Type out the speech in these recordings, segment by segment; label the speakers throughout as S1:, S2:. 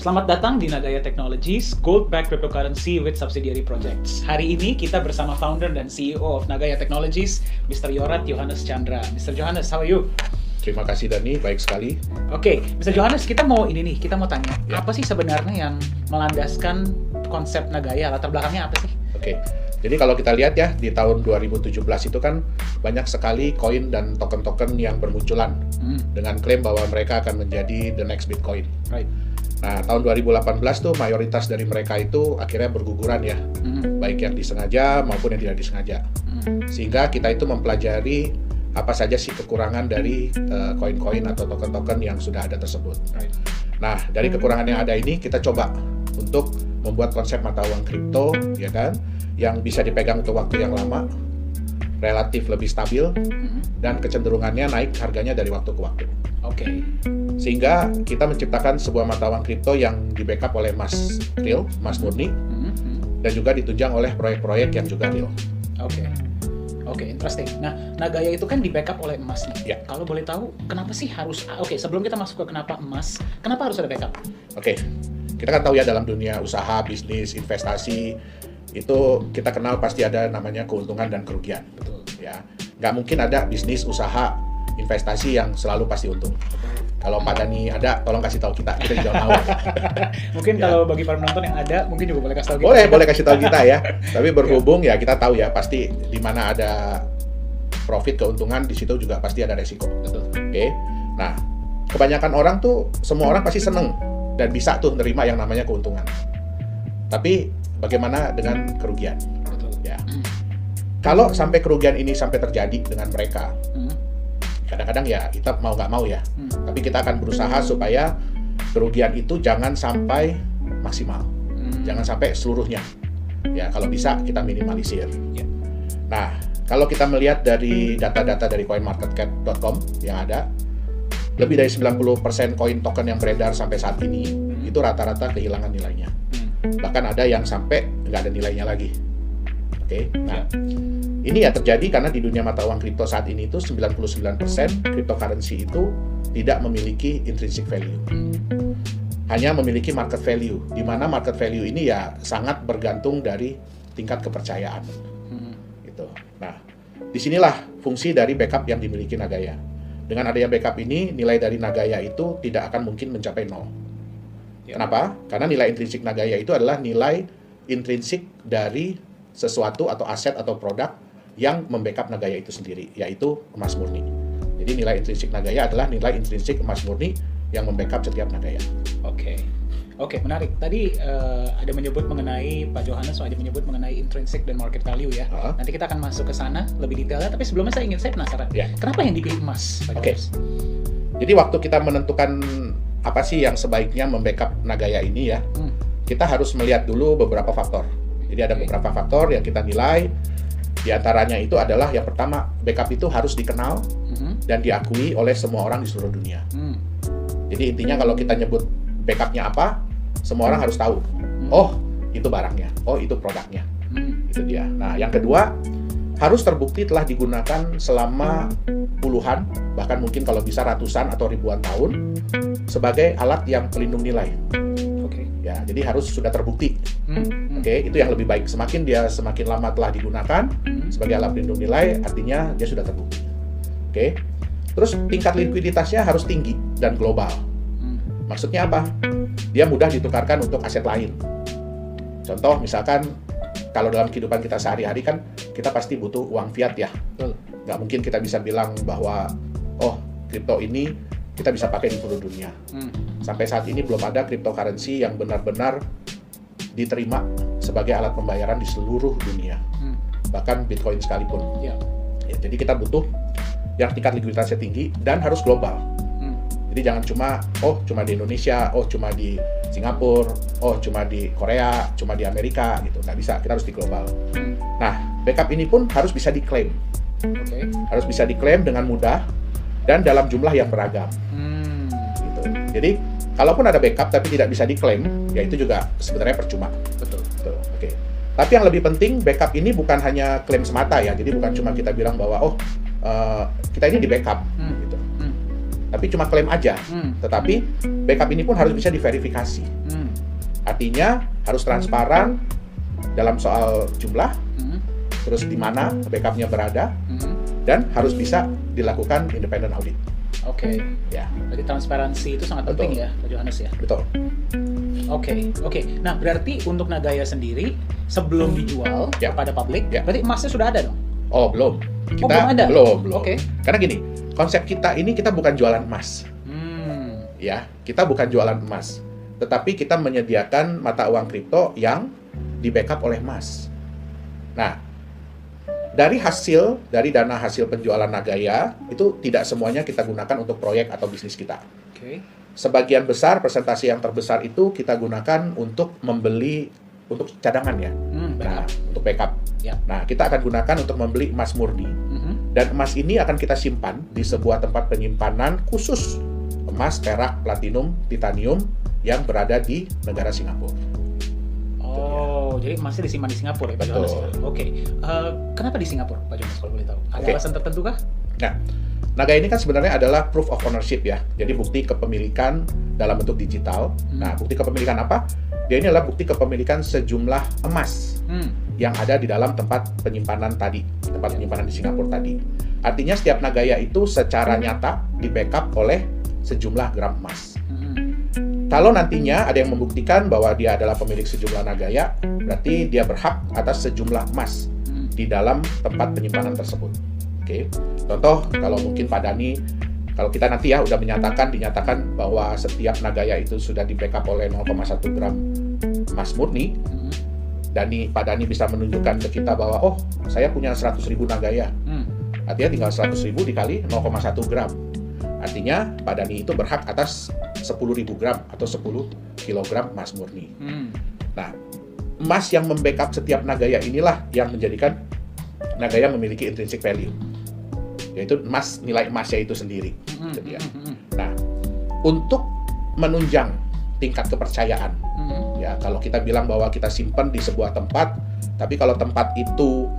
S1: Selamat datang di Nagaya Technologies, Gold-Backed Cryptocurrency with Subsidiary Projects. Hari ini kita bersama founder dan CEO of Nagaya Technologies, Mr. Yorat Johannes Chandra. Mr. Johannes, how are you?
S2: Terima kasih Dani, baik sekali.
S1: Oke, Mr. Johannes, kita mau tanya,
S2: Ya.
S1: apa sih sebenarnya yang melandaskan konsep Nagaya? Latar belakangnya apa sih?
S2: Oke, jadi kalau kita lihat ya, di tahun 2017 itu kan banyak sekali koin dan token-token yang bermunculan dengan klaim bahwa mereka akan menjadi the next Bitcoin.
S1: Right.
S2: Nah, tahun 2018 tuh mayoritas dari mereka itu akhirnya berguguran ya, baik yang disengaja maupun yang tidak disengaja. Sehingga kita itu mempelajari apa saja sih kekurangan dari koin-koin atau token-token yang sudah ada tersebut.
S1: Right.
S2: Nah, dari kekurangan yang ada ini kita coba untuk membuat konsep mata uang kripto, ya kan, yang bisa dipegang untuk waktu yang lama, relatif lebih stabil, dan kecenderungannya naik harganya dari waktu ke waktu.
S1: Oke.
S2: Sehingga kita menciptakan sebuah mata uang kripto yang di-backup oleh emas real, emas murni, dan juga ditunjang oleh proyek-proyek yang juga real.
S1: Oke. Oke, interesting. Nah, Nagaya itu kan di-backup oleh emas nih.
S2: Ya.
S1: Kalau boleh tahu, kenapa sih harus... Oke, sebelum kita masuk ke kenapa emas, kenapa harus ada backup?
S2: Oke, kita kan tahu ya dalam dunia usaha, bisnis, investasi, itu kita kenal pasti ada namanya keuntungan dan kerugian.
S1: Betul.
S2: Ya, nggak mungkin ada bisnis, usaha, investasi yang selalu pasti untung. Kalau Pak Dani ada, tolong kasih tahu kita di dalam awal.
S1: Mungkin
S2: Ya.
S1: kalau bagi para penonton yang ada, mungkin juga boleh kasih tahu kita.
S2: Boleh kasih tahu kita ya. Tapi berhubung ya kita tahu ya pasti di mana ada profit keuntungan di situ juga pasti ada resiko.
S1: Betul.
S2: Oke. Nah, kebanyakan orang tuh semua orang pasti seneng dan bisa tuh nerima yang namanya keuntungan. Tapi bagaimana dengan kerugian?
S1: Betul.
S2: Ya. Kalau sampai kerugian ini sampai terjadi dengan mereka, kadang-kadang ya kita mau nggak mau ya, tapi kita akan berusaha supaya kerugian itu jangan sampai maksimal, jangan sampai seluruhnya. Ya kalau bisa kita minimalisir.
S1: Ya.
S2: Nah kalau kita melihat dari data-data dari coinmarketcap.com yang ada, lebih dari 90% koin token yang beredar sampai saat ini itu rata-rata kehilangan nilainya. Bahkan ada yang sampai nggak ada nilainya lagi. Oke, nah ini ya terjadi karena di dunia mata uang kripto saat ini itu 99% cryptocurrency itu tidak memiliki intrinsic value. Hanya memiliki market value, di mana market value ini ya sangat bergantung dari tingkat kepercayaan. Gitu. Nah, disinilah fungsi dari backup yang dimiliki Nagaya. Dengan adanya backup ini, nilai dari Nagaya itu tidak akan mungkin mencapai 0.
S1: Ya.
S2: Kenapa? Karena nilai intrinsik Nagaya itu adalah nilai intrinsik dari sesuatu atau aset atau produk yang membackup Nagaya itu sendiri, yaitu emas murni. Jadi nilai intrinsik Nagaya adalah nilai intrinsik emas murni yang membackup setiap Nagaya.
S1: Oke, menarik. Tadi ada menyebut mengenai Pak Johannes, ada menyebut mengenai intrinsic dan market value ya. Nanti kita akan masuk ke sana lebih detailnya. Tapi sebelumnya saya penasaran.
S2: Ya.
S1: Kenapa yang dipilih emas, Pak
S2: Oke.
S1: Johannes?
S2: Jadi waktu kita menentukan apa sih yang sebaiknya membackup Nagaya ini ya, kita harus melihat dulu beberapa faktor. Jadi ada beberapa faktor yang kita nilai. Di antaranya itu adalah yang pertama, backup itu harus dikenal dan diakui oleh semua orang di seluruh dunia. Jadi intinya kalau kita nyebut backupnya apa, semua orang harus tahu. Oh, itu barangnya. Oh, itu produknya. Itu dia. Nah, yang kedua, harus terbukti telah digunakan selama puluhan, bahkan mungkin kalau bisa ratusan atau ribuan tahun sebagai alat yang pelindung nilai. Ya, jadi harus sudah terbukti. Oke, itu yang lebih baik. Semakin lama telah digunakan sebagai alat pelindung nilai, artinya dia sudah terbukti. Oke. Terus tingkat likuiditasnya harus tinggi dan global. Maksudnya apa? Dia mudah ditukarkan untuk aset lain. Contoh misalkan kalau dalam kehidupan kita sehari-hari kan kita pasti butuh uang fiat ya. Nggak mungkin kita bisa bilang bahwa oh, kripto ini kita bisa pakai di seluruh dunia. Sampai saat ini belum ada cryptocurrency yang benar-benar diterima sebagai alat pembayaran di seluruh dunia. Bahkan Bitcoin sekalipun. Ya, jadi kita butuh yang tingkat likuiditasnya tinggi dan harus global. Jadi jangan cuma di Indonesia, cuma di Singapura, cuma di Korea, cuma di Amerika gitu. Nggak bisa, kita harus di global. Nah, backup ini pun harus bisa diklaim. Harus bisa diklaim dengan mudah dan dalam jumlah yang beragam. Gitu. Jadi, kalaupun ada backup tapi tidak bisa diklaim, ya itu juga sebenarnya percuma. Betul. Oke. Tapi yang lebih penting, backup ini bukan hanya klaim semata ya. Jadi bukan cuma kita bilang bahwa kita ini di backup. Gitu. Tapi cuma klaim aja. Tetapi backup ini pun harus bisa diverifikasi. Artinya harus transparan dalam soal jumlah, terus di mana backupnya berada, dan harus bisa dilakukan independent audit.
S1: Oke.
S2: Ya.
S1: Jadi transparansi itu sangat penting ya, Pak Johannes ya.
S2: Betul.
S1: Oke. Nah, berarti untuk Nagaya sendiri sebelum dijual kepada publik, berarti emasnya sudah ada dong?
S2: Oh, belum.
S1: Belum ada?
S2: Belum.
S1: Oke.
S2: Karena gini, konsep kita ini kita bukan jualan emas. Ya, kita bukan jualan emas. Tetapi kita menyediakan mata uang kripto yang di-backup oleh emas. Nah, dari dana hasil penjualan Nagaya, itu tidak semuanya kita gunakan untuk proyek atau bisnis kita.
S1: Oke.
S2: Sebagian besar, persentase yang terbesar itu kita gunakan untuk membeli, untuk cadangan ya. Nah, untuk backup.
S1: Ya.
S2: Nah, kita akan gunakan untuk membeli emas murni. Dan emas ini akan kita simpan di sebuah tempat penyimpanan khusus emas, perak, platinum, titanium yang berada di negara Singapura.
S1: Oh, jadi emasnya disimpan di Singapura ya, Pak Johannes ya? Oke. Kenapa di Singapura, Pak Johannes, kalau boleh tahu? Ada alasan tertentu kah?
S2: Nah, Nagaya ini kan sebenarnya adalah proof of ownership ya. Jadi bukti kepemilikan dalam bentuk digital. Nah, bukti kepemilikan apa? Dia ini adalah bukti kepemilikan sejumlah emas yang ada di dalam tempat penyimpanan tadi, tempat penyimpanan di Singapura tadi. Artinya setiap Nagaya itu secara nyata di-backup oleh sejumlah gram emas. Kalau nantinya ada yang membuktikan bahwa dia adalah pemilik sejumlah Nagaya, berarti dia berhak atas sejumlah emas di dalam tempat penyimpanan tersebut. Oke. Contoh, kalau mungkin Pak Dani, kalau kita nanti ya udah dinyatakan bahwa setiap Nagaya itu sudah di-backup oleh 0,1 gram emas murni, Pak Dani bisa menunjukkan ke kita bahwa, oh, saya punya 100.000 Nagaya. Artinya tinggal 100.000 dikali 0,1 gram. Artinya Pak Dani itu berhak atas 10.000 gram atau 10 kilogram emas murni. Nah, emas yang membackup setiap Nagaya inilah yang menjadikan Nagaya memiliki intrinsic value, yaitu nilai emasnya itu sendiri. Nah, untuk menunjang tingkat kepercayaan, ya kalau kita bilang bahwa kita simpan di sebuah tempat, tapi kalau tempat itu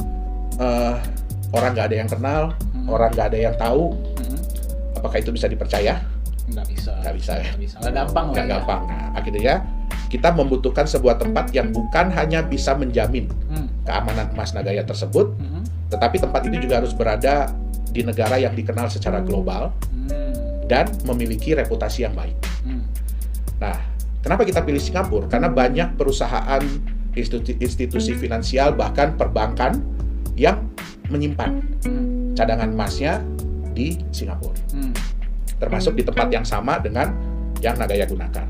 S2: orang nggak ada yang kenal, orang nggak ada yang tahu, apakah itu bisa dipercaya?
S1: Nggak bisa ya. Nggak gampang.
S2: Nah, akhirnya kita membutuhkan sebuah tempat yang bukan hanya bisa menjamin keamanan emas Nagaya tersebut, tetapi tempat itu juga harus berada di negara yang dikenal secara global dan memiliki reputasi yang baik. Nah, kenapa kita pilih Singapura? Karena banyak perusahaan, institusi finansial, bahkan perbankan yang menyimpan cadangan emasnya di Singapura, termasuk di tempat yang sama dengan yang Nagaya gunakan.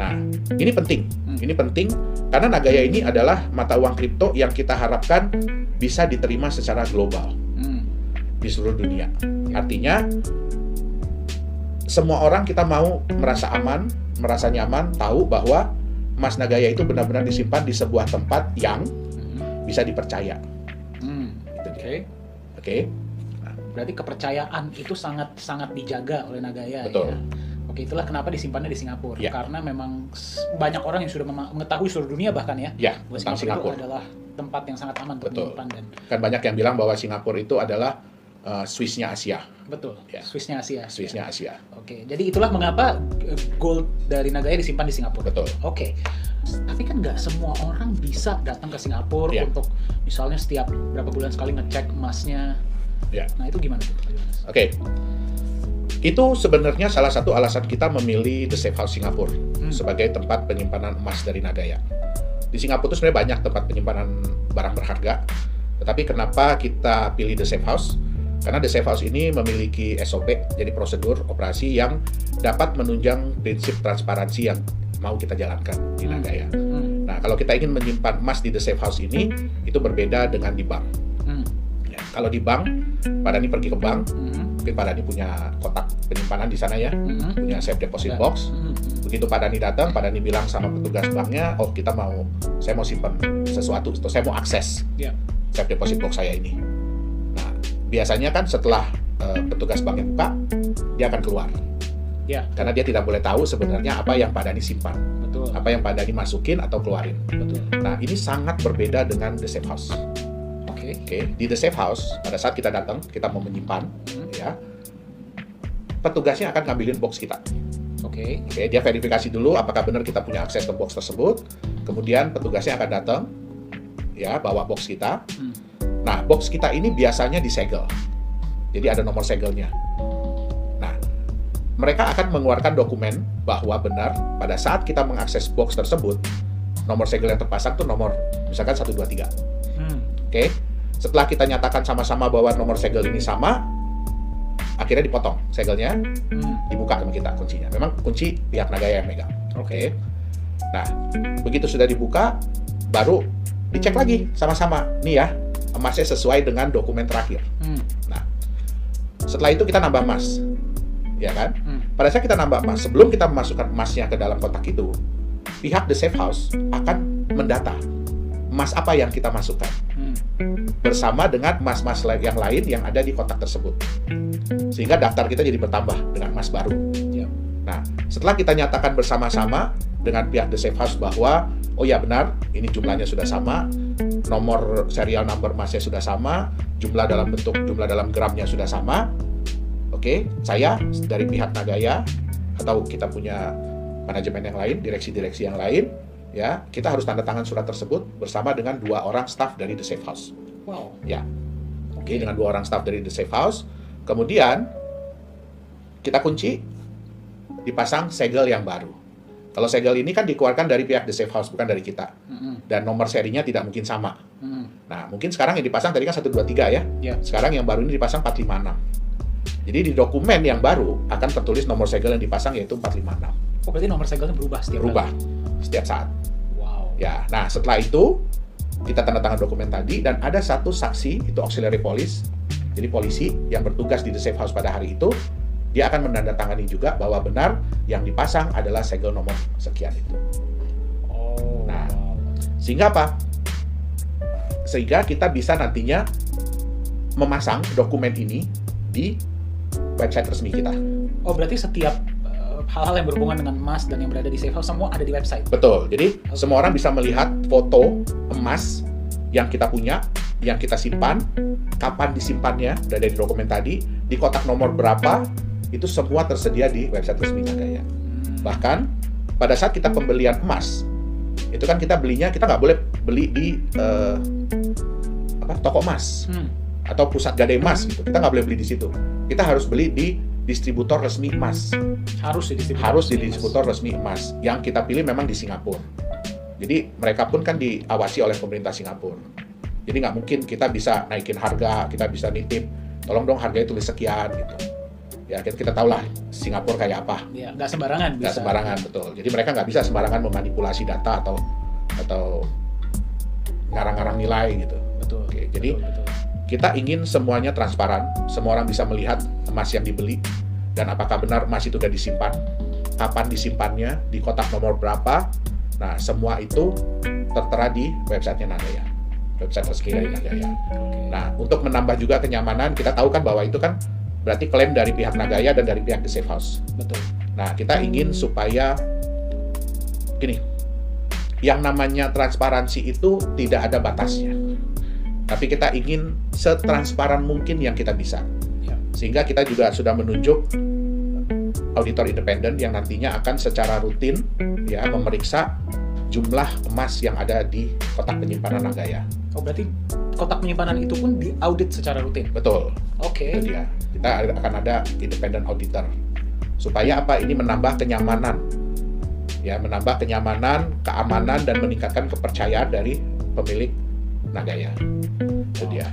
S2: Nah, ini penting. Ini penting karena Nagaya ini adalah mata uang kripto yang kita harapkan bisa diterima secara global di seluruh dunia. Artinya, semua orang kita mau merasa aman, merasa nyaman, tahu bahwa emas Nagaya itu benar-benar disimpan di sebuah tempat yang bisa dipercaya. Oke.
S1: Berarti kepercayaan itu sangat dijaga oleh Nagaya.
S2: Betul.
S1: Ya. Oke, itulah kenapa disimpannya di Singapura. Karena memang banyak orang yang sudah mengetahui seluruh dunia bahkan bahwa Singapura itu adalah tempat yang sangat aman untuk menyimpan. Dan
S2: kan banyak yang bilang bahwa Singapura itu adalah Swiss-nya Asia.
S1: Betul. Swiss-nya Asia. Oke, jadi itulah mengapa gold dari Nagaya disimpan di Singapura.
S2: Betul.
S1: Oke. Tapi kan nggak semua orang bisa datang ke Singapura untuk misalnya setiap berapa bulan sekali ngecek emasnya. Nah, itu gimana tuh, Pak Johannes?
S2: Oke. Itu sebenarnya salah satu alasan kita memilih The Safe House Singapura sebagai tempat penyimpanan emas dari Nagaya. Di Singapura itu sebenarnya banyak tempat penyimpanan barang berharga. Tetapi kenapa kita pilih The Safe House? Karena The Safe House ini memiliki SOP, jadi prosedur operasi yang dapat menunjang prinsip transparansi yang mau kita jalankan di Nagaya. Nah, kalau kita ingin menyimpan emas di The Safe House ini, itu berbeda dengan di bank. Kalau di bank, Pak Dani pergi ke bank, mungkin Pak Dani punya kotak penyimpanan di sana ya, punya safe deposit box. Begitu Pak Dani datang, Pak Dani bilang sama petugas banknya, oh saya mau simpan sesuatu, saya mau akses safe deposit box saya ini. Nah, biasanya kan setelah petugas banknya buka, dia akan keluar. Karena dia tidak boleh tahu sebenarnya apa yang Pak Dani simpan, apa yang Pak Dani masukin atau keluarin. Nah, ini sangat berbeda dengan The Safe House. Oke, di The Safe House pada saat kita datang, kita mau menyimpan, petugasnya akan ngambilin box kita.
S1: Oke.
S2: Oke, dia verifikasi dulu apakah benar kita punya akses ke box tersebut. Kemudian petugasnya akan datang, ya, bawa box kita. Nah, box kita ini biasanya disegel. Jadi ada nomor segelnya. Nah, mereka akan mengeluarkan dokumen bahwa benar pada saat kita mengakses box tersebut, nomor segel yang terpasang tuh nomor misalkan 123. Oke. Setelah kita nyatakan sama-sama bahwa nomor segel ini sama, akhirnya dipotong segelnya, dibuka sama kita kuncinya. Memang kunci pihak Nagaya yang megang. Oke. Nah, begitu sudah dibuka, baru dicek lagi sama-sama. Nih ya, emasnya sesuai dengan dokumen terakhir. Nah, setelah itu kita nambah emas, ya kan? Pada saat kita nambah emas, sebelum kita memasukkan emasnya ke dalam kotak itu, pihak The Safe House akan mendata emas apa yang kita masukkan bersama dengan emas-emas yang lain yang ada di kotak tersebut, sehingga daftar kita jadi bertambah dengan emas baru. Nah, setelah kita nyatakan bersama-sama dengan pihak The Safe House bahwa oh ya benar, ini jumlahnya sudah sama, nomor serial number emasnya sudah sama, jumlah dalam gramnya sudah sama. Oke, saya dari pihak Nagaya atau kita punya manajemen yang lain, direksi-direksi yang lain, ya, kita harus tanda tangan surat tersebut bersama dengan 2 orang staf dari The Safe House.
S1: Wow.
S2: Ya. Oke, dengan 2 orang staf dari The Safe House. Kemudian kita kunci, dipasang segel yang baru. Kalau segel ini kan dikeluarkan dari pihak The Safe House, bukan dari kita. Dan nomor serinya tidak mungkin sama. Nah, mungkin sekarang yang dipasang tadi kan 123 ya. Sekarang yang baru ini dipasang 456. Jadi di dokumen yang baru akan tertulis nomor segel yang dipasang yaitu 456.
S1: Oh, berarti nomor segelnya berubah
S2: setiap saat.
S1: Wow.
S2: Ya, nah setelah itu kita tanda tangan dokumen tadi dan ada satu saksi, itu auxiliary police. Jadi polisi yang bertugas di The Safe House pada hari itu, dia akan menandatangani juga bahwa benar yang dipasang adalah segel nomor sekian itu.
S1: Oh.
S2: Nah, sehingga apa? Sehingga kita bisa nantinya memasang dokumen ini di website resmi kita.
S1: Oh, berarti setiap hal-hal yang berhubungan dengan emas dan yang berada di Safe House semua ada di website?
S2: Betul, jadi semua orang bisa melihat foto emas yang kita punya, yang kita simpan, kapan disimpannya, udah ada di dokumen tadi, di kotak nomor berapa, itu semua tersedia di website resmi Nagaya. Bahkan pada saat kita pembelian emas, itu kan kita belinya, kita nggak boleh beli di toko emas atau pusat gadai emas gitu. Kita nggak boleh beli di situ. Kita harus beli di distributor resmi emas.
S1: Harus di
S2: distributor resmi emas. Yang kita pilih memang di Singapura. Jadi mereka pun kan diawasi oleh pemerintah Singapura. Jadi nggak mungkin kita bisa naikin harga, kita bisa nitip, tolong dong harganya tulis sekian gitu. Ya kita tahu lah Singapura kayak apa.
S1: Ya, nggak sembarangan.
S2: Nggak sembarangan, betul. Jadi mereka nggak bisa sembarangan memanipulasi data atau ngarang-ngarang nilai gitu.
S1: Betul.
S2: Oke, jadi
S1: betul.
S2: Kita ingin semuanya transparan, semua orang bisa melihat emas yang dibeli, dan apakah benar emas itu sudah disimpan, kapan disimpannya, di kotak nomor berapa. Nah, semua itu tertera di websitenya Nagaya, website resmi dari Nagaya. Nah, untuk menambah juga kenyamanan, kita tahu kan bahwa itu kan berarti klaim dari pihak Nagaya dan dari pihak The Safe House.
S1: Betul.
S2: Nah, kita ingin supaya gini, yang namanya transparansi itu tidak ada batasnya. Tapi kita ingin setransparan mungkin yang kita bisa. Sehingga kita juga sudah menunjuk auditor independen yang nantinya akan secara rutin ya memeriksa jumlah emas yang ada di kotak penyimpanan Nagaya.
S1: Oh, berarti kotak penyimpanan itu pun diaudit secara rutin?
S2: Betul.
S1: Oke.
S2: Itu dia. Kita akan ada independent auditor. Supaya apa? Ini menambah kenyamanan. Ya, menambah kenyamanan, keamanan, dan meningkatkan kepercayaan dari pemilik Nagaya. Itu dia.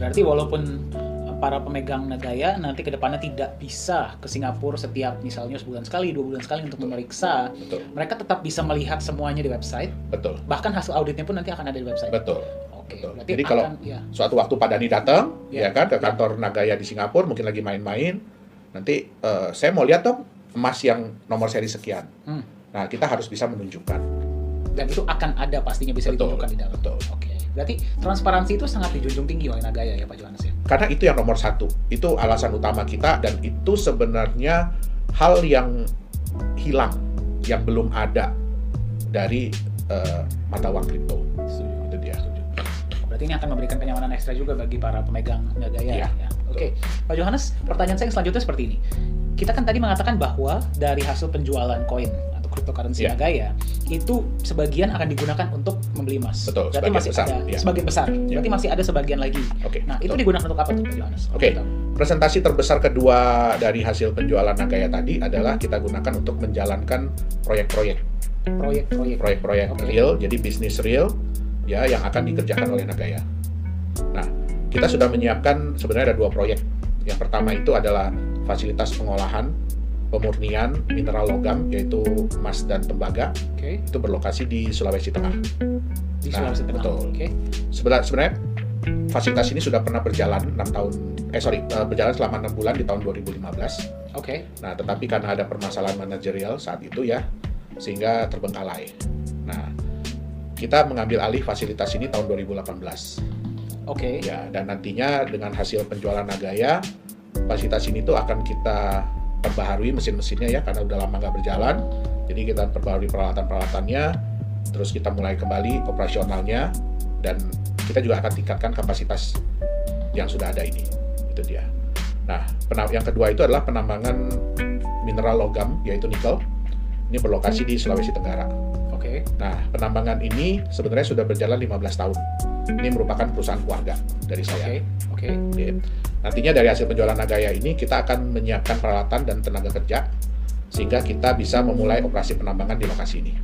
S1: Berarti walaupun para pemegang Nagaya nanti ke depannya tidak bisa ke Singapura setiap misalnya sebulan sekali, 2 bulan sekali untuk memeriksa, mereka tetap bisa melihat semuanya di website. Betul. Bahkan hasil auditnya pun nanti akan ada di website.
S2: Betul.
S1: Oke.
S2: Betul. Jadi kalau suatu waktu Pak Dhani datang, ya kan, ke kantor Nagaya di Singapura, mungkin lagi main-main, nanti saya mau lihat dong emas yang nomor seri sekian. Nah, kita harus bisa menunjukkan.
S1: Dan itu akan ada pastinya bisa ditunjukkan di dalam.
S2: Betul.
S1: Oke. Berarti transparansi itu sangat dijunjung tinggi oleh Nagaya ya Pak Johannes ya?
S2: Karena itu yang nomor 1. Itu alasan utama kita, dan itu sebenarnya hal yang hilang, yang belum ada dari mata uang kripto. Itu dia.
S1: Berarti ini akan memberikan kenyamanan ekstra juga bagi para pemegang Nagaya.
S2: Iya.
S1: Ya. Oke. Pak Johannes, pertanyaan saya selanjutnya seperti ini. kita kan tadi mengatakan bahwa dari hasil penjualan koin atau cryptocurrency Nagaya itu sebagian akan digunakan untuk membeli emas.
S2: Betul,
S1: berarti masih
S2: besar,
S1: ada sebagian besar. Berarti masih ada sebagian lagi. Nah, itu digunakan untuk apa tuh, Pak Johannes?
S2: Presentasi terbesar kedua dari hasil penjualan Nagaya tadi adalah kita gunakan untuk menjalankan proyek-proyek real, jadi bisnis real ya yang akan dikerjakan oleh Nagaya. Nah, kita sudah menyiapkan sebenarnya ada 2 proyek. Yang pertama itu adalah fasilitas pengolahan pemurnian mineral logam yaitu emas dan tembaga. Itu berlokasi di Sulawesi Tengah.
S1: Sulawesi Tengah.
S2: Betul. Sebenarnya fasilitas ini sudah pernah berjalan berjalan selama 6 bulan di tahun 2015. Nah, tetapi karena ada permasalahan manajerial saat itu ya, sehingga terbengkalai. Nah, kita mengambil alih fasilitas ini tahun 2018. Ya, dan nantinya dengan hasil penjualan Nagaya, fasilitas ini tuh akan kita perbaharui mesin-mesinnya ya, karena udah lama nggak berjalan. Jadi kita perbaharui peralatan-peralatannya, terus kita mulai kembali operasionalnya, dan kita juga akan tingkatkan kapasitas yang sudah ada ini. Itu dia. Nah, yang kedua itu adalah penambangan mineral logam, yaitu nikel. Ini berlokasi di Sulawesi Tenggara. Nah, penambangan ini sebenarnya sudah berjalan 15 tahun. Ini merupakan perusahaan keluarga dari saya. Nantinya dari hasil penjualan Nagaya ini kita akan menyiapkan peralatan dan tenaga kerja sehingga kita bisa memulai operasi penambangan di lokasi ini.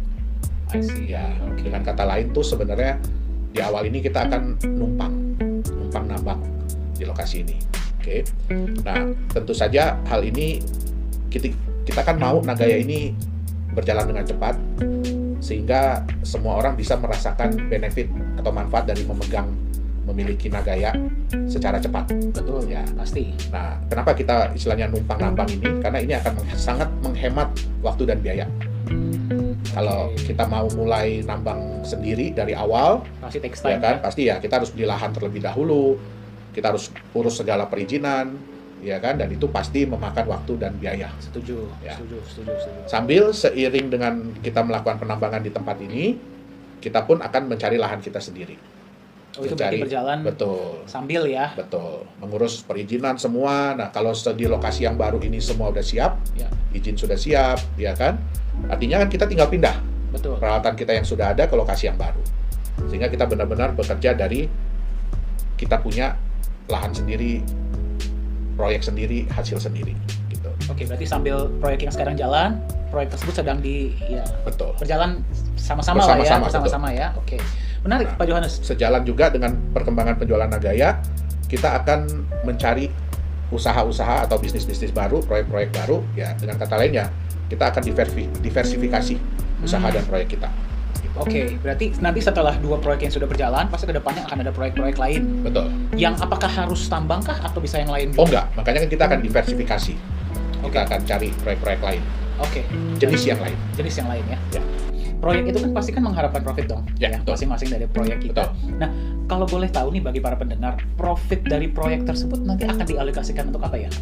S2: Dengan kata lain tuh sebenarnya di awal ini kita akan numpang nambang di lokasi ini. Nah, tentu saja hal ini kita kan mau Nagaya ini berjalan dengan cepat sehingga semua orang bisa merasakan benefit atau manfaat dari memiliki Nagaya secara cepat.
S1: Betul ya, pasti.
S2: Nah, kenapa kita istilahnya numpang nambang ini? Karena ini akan sangat menghemat waktu dan biaya. Kalau kita mau mulai nambang sendiri dari awal,
S1: pasti text
S2: ya
S1: time,
S2: kan? Pasti ya kita harus beli lahan terlebih dahulu, kita harus urus segala perizinan, ya kan? Dan itu pasti memakan waktu dan biaya.
S1: Setuju.
S2: Sambil seiring dengan kita melakukan penambangan di tempat ini, kita pun akan mencari lahan kita sendiri.
S1: Itu berarti berjalan.
S2: Betul.
S1: Sambil ya.
S2: Betul. Mengurus perizinan semua. Nah, kalau di lokasi yang baru ini semua udah siap, izin sudah siap, ya kan? Artinya kan kita tinggal pindah.
S1: Betul.
S2: Peralatan kita yang sudah ada ke lokasi yang baru. Sehingga kita benar-benar bekerja dari kita punya lahan sendiri, proyek sendiri, hasil sendiri, gitu.
S1: Berarti sambil proyek yang sekarang jalan, proyek tersebut sedang berjalan sama-sama ya. Menarik, Pak Johannes.
S2: Sejalan juga dengan perkembangan penjualan Nagaya, kita akan mencari usaha-usaha atau bisnis-bisnis baru, proyek-proyek baru, ya dengan kata lainnya, kita akan diversifikasi usaha dan proyek kita.
S1: Berarti nanti setelah 2 proyek yang sudah berjalan, pasti ke depannya akan ada proyek-proyek lain.
S2: Betul.
S1: Yang apakah harus tambangkah atau bisa yang lain juga?
S2: Enggak, makanya kan kita akan diversifikasi. Kita akan cari proyek-proyek lain. Jenis yang lain ya. Proyek itu kan pasti kan mengharapkan profit dong, masing-masing dari proyek kita. Nah, kalau boleh tahu nih bagi para pendengar, profit dari proyek tersebut nanti akan dialokasikan untuk apa ya?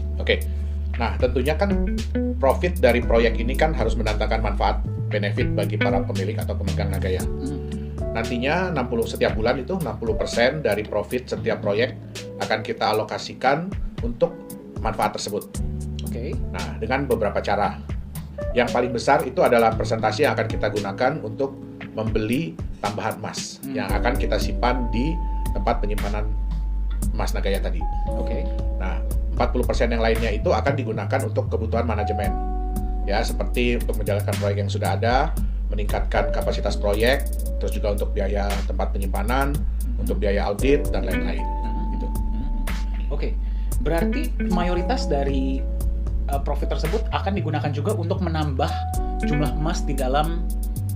S2: Nah, tentunya kan profit dari proyek ini kan harus mendatangkan manfaat, benefit bagi para pemilik atau pemegang Nagaya. Nantinya setiap bulan itu 60% dari profit setiap proyek akan kita alokasikan untuk manfaat tersebut. Nah, dengan beberapa cara. Yang paling besar itu adalah persentase yang akan kita gunakan untuk membeli tambahan emas yang akan kita simpan di tempat penyimpanan emas Nagaya tadi. Nah, 40% yang lainnya itu akan digunakan untuk kebutuhan manajemen. Ya, seperti untuk menjalankan proyek yang sudah ada, meningkatkan kapasitas proyek, terus juga untuk biaya tempat penyimpanan, untuk biaya audit dan lain-lain. Gitu.
S1: Berarti mayoritas dari profit tersebut akan digunakan juga untuk menambah jumlah emas di dalam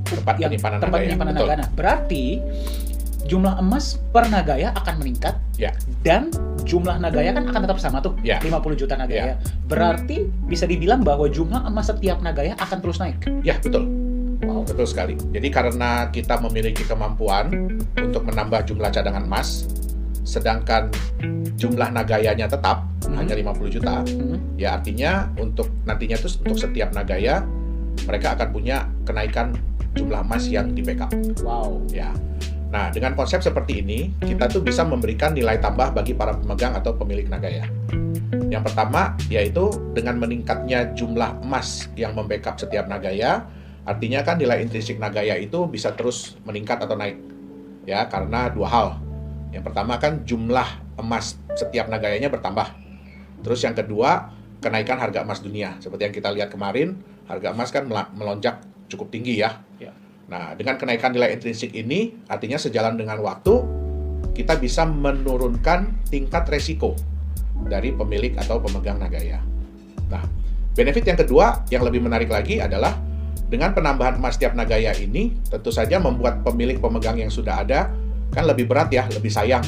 S2: tempat penyimpanan
S1: Nagaya. Berarti jumlah emas per Nagaya akan meningkat, dan jumlah Nagaya kan akan tetap sama tuh, 50 juta Nagaya. Berarti bisa dibilang bahwa jumlah emas setiap Nagaya akan terus naik.
S2: Ya, betul. Betul sekali. Jadi karena kita memiliki kemampuan untuk menambah jumlah cadangan emas, sedangkan jumlah Nagayanya tetap hanya 50 juta, ya artinya nantinya untuk setiap Nagaya mereka akan punya kenaikan jumlah emas yang di backup.
S1: Ya.
S2: Nah, dengan konsep seperti ini, kita tuh bisa memberikan nilai tambah bagi para pemegang atau pemilik Nagaya. Yang pertama, yaitu dengan meningkatnya jumlah emas yang membackup setiap Nagaya, artinya kan nilai intrinsik Nagaya itu bisa terus meningkat atau naik. Ya, karena dua hal. Yang pertama kan jumlah emas setiap Nagayanya bertambah. Terus yang kedua, kenaikan harga emas dunia. Seperti yang kita lihat kemarin, harga emas kan melonjak cukup tinggi ya. Nah, dengan kenaikan nilai intrinsik ini, artinya sejalan dengan waktu, kita bisa menurunkan tingkat resiko dari pemilik atau pemegang Nagaya. Nah, benefit yang kedua yang lebih menarik lagi adalah dengan penambahan emas setiap Nagaya ini, tentu saja membuat pemilik pemegang yang sudah ada kan lebih berat ya, lebih sayang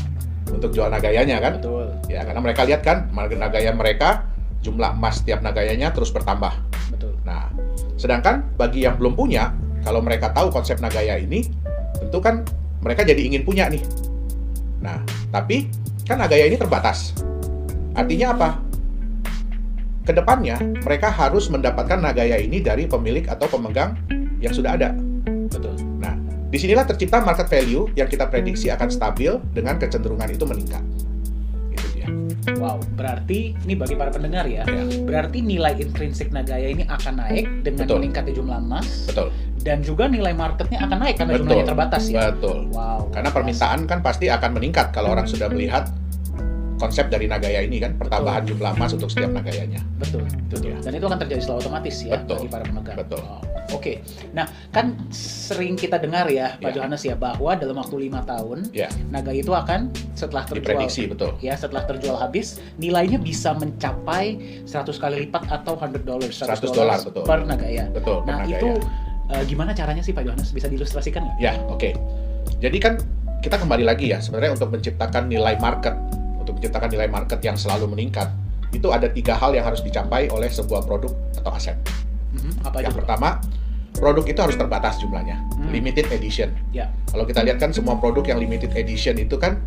S2: untuk jual Nagayanya kan?
S1: Betul.
S2: Ya, karena mereka lihat kan, Nagaya mereka, jumlah emas setiap Nagayanya terus bertambah.
S1: Betul.
S2: Nah, sedangkan bagi yang belum punya, kalau mereka tahu konsep Nagaya ini, tentu kan mereka jadi ingin punya nih. Nah, tapi kan Nagaya ini terbatas. Artinya apa? Kedepannya, mereka harus mendapatkan Nagaya ini dari pemilik atau pemegang yang sudah ada.
S1: Betul.
S2: Nah, disinilah tercipta market value yang kita prediksi akan stabil dengan kecenderungan itu meningkat. Itu dia.
S1: Wow, berarti ini bagi para pendengar ya. Berarti nilai intrinsik Nagaya ini akan naik dengan meningkatnya jumlah emas.
S2: Betul.
S1: Dan juga nilai marketnya akan naik karena jumlahnya terbatas ya.
S2: Betul.
S1: Wow.
S2: Karena permintaan kan pasti akan meningkat kalau orang sudah melihat konsep dari Nagaya ini kan, pertambahan jumlah emas untuk setiap Nagayanya.
S1: Betul.
S2: Ya.
S1: Dan itu akan terjadi secara otomatis ya bagi para pemegang.
S2: Betul.
S1: Wow. Oke. Nah, kan sering kita dengar ya, Pak Johannes ya, bahwa dalam waktu 5 tahun Nagaya itu akan setelah terjual,
S2: diprediksi, betul.
S1: Ya, setelah terjual habis, nilainya bisa mencapai 100 kali lipat atau $100
S2: betul.
S1: per Nagaya.
S2: Betul.
S1: Nah, itu gimana caranya sih Pak Johannes? Bisa diilustrasikan nggak?
S2: Ya, oke. Jadi kan kita kembali lagi ya, sebenarnya untuk menciptakan nilai market, yang selalu meningkat, itu ada 3 hal yang harus dicapai oleh sebuah produk atau aset.
S1: Apa
S2: yang pertama, produk itu harus terbatas jumlahnya, limited edition.
S1: Ya.
S2: Kalau kita lihat kan semua produk yang limited edition itu kan